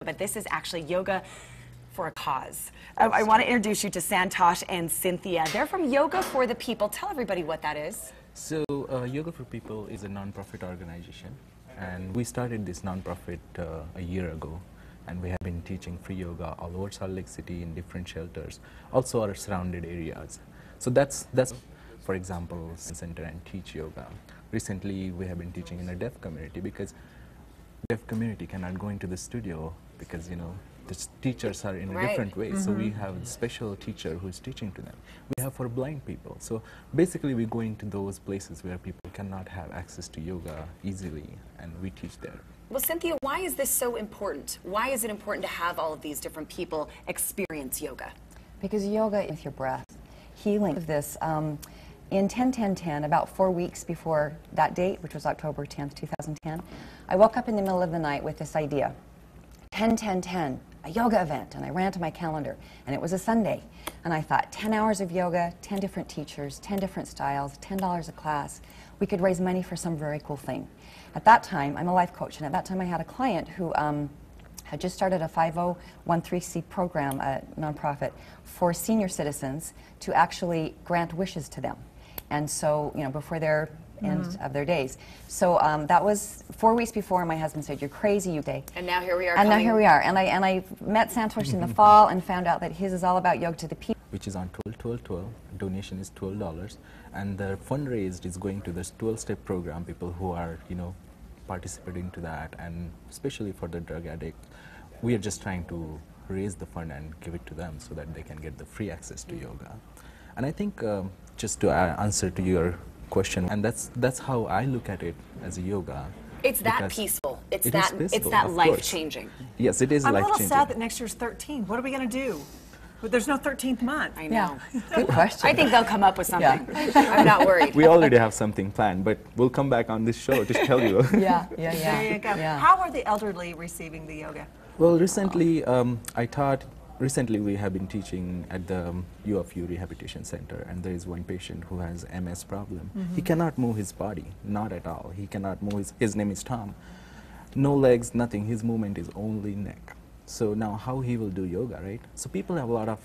but this is actually yoga for a cause. I want to introduce you to Santosh and Cynthia. They're from Yoga for the People. Tell everybody what that is. So Yoga for People is a non-profit organization, and we started this non-profit a year ago, and we have been teaching free yoga all over Salt Lake City in different shelters, also our surrounded areas. So that's for example, center and teach yoga. Recently we have been teaching in a deaf community because deaf community cannot go into the studio because, you know, the teachers are in a different way. So we have a special teacher who is teaching to them. We have for blind people. So basically we go into those places where people cannot have access to yoga easily, and we teach there. Well, Cynthia, why is this so important? Why is it important to have all of these different people experience yoga? Because yoga is your breath. Healing of this. In 10-10-10, about 4 weeks before that date, which was October 10th, 2010, I woke up in the middle of the night with this idea. 10-10-10, a yoga event, and I ran to my calendar, and it was a Sunday, and I thought 10 hours of yoga, 10 different teachers, 10 different styles, $10 a class. We could raise money for some very cool thing. At that time, I'm a life coach, and at that time I had a client who had just started a 5013C program, a nonprofit, for senior citizens to actually grant wishes to them. And so, you know, before their end of their days. So that was 4 weeks before. My husband said, "You're crazy, you day." And now here we are. And now here we are. And I met Santosh in the fall and found out that his is all about yoga to the people. Which is on 12-12-12. Donation is $12, and the fundraised is going to this 12-step program. People who are, you know, participating to that, and especially for the drug addict, we are just trying to raise the fund and give it to them so that they can get the free access to yoga. And I think just to answer to your question, and that's how I look at it as a yoga. It's that peaceful. It's peaceful, that of life course. changing. Yes, it is life changing. I'm a little sad that next year's 13. What are we going to do? But there's no 13th month. I know. Yeah. Good question. I think they'll come up with something. I'm not worried. We already have something planned, but we'll come back on this show to tell you. Yeah. There you go. Yeah. How are the elderly receiving the yoga? Well, recently recently we have been teaching at the U of U Rehabilitation Center, and there is one patient who has MS problem. He cannot move his body, not at all. He cannot move, his name is Tom. No legs, nothing, his movement is only neck. So now how he will do yoga, right? So people have a lot of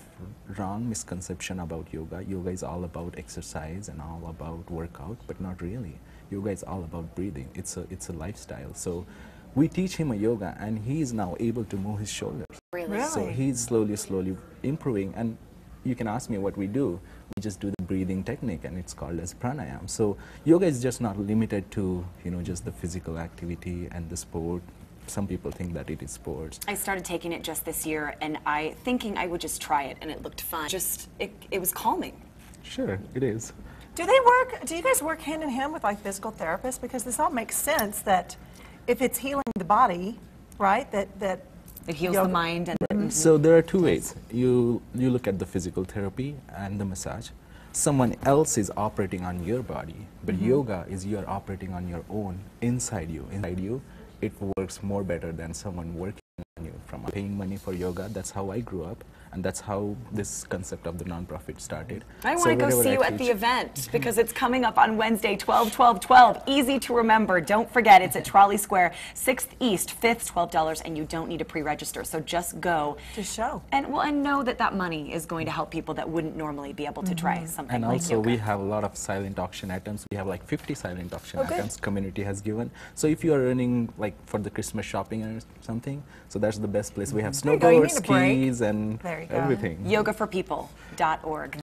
wrong misconception about yoga. Yoga is all about exercise and all about workout, but not really. Yoga is all about breathing. It's a lifestyle. So we teach him a yoga, and he is now able to move his shoulders. Really? So he's slowly improving, and you can ask me what we do. We just do the breathing technique, and it's called as pranayama. So yoga is just not limited to, you know, just the physical activity and the sport. Some people think that it is sports. I started taking it just this year, and thinking I would just try it, and it looked fun. It was calming. Sure, it is. Do you guys work hand in hand with like physical therapists? Because this all makes sense that if it's healing the body, right, that it heals the mind. And So there are two ways. You look at the physical therapy and the massage. Someone else is operating on your body, but yoga is you're operating on your own, inside you. Inside you, it works more better than someone working on you. From paying money for yoga, that's how I grew up, and that's how this concept of the nonprofit started. I want to go see you at the event because it's coming up on Wednesday, 12-12-12. Easy to remember. Don't forget, it's at Trolley Square, 6th East, 5th, $12, and you don't need to pre-register. So just go. to show. And know that that money is going to help people that wouldn't normally be able to try something And like also yoga. we have a lot of silent auction items. We have like 50 silent auction items community has given. So if you are running like for the Christmas shopping or something, so that's the best place. We have There you go. You snowboards, need a break. skis, and There you go. everything. Yogaforpeople.org.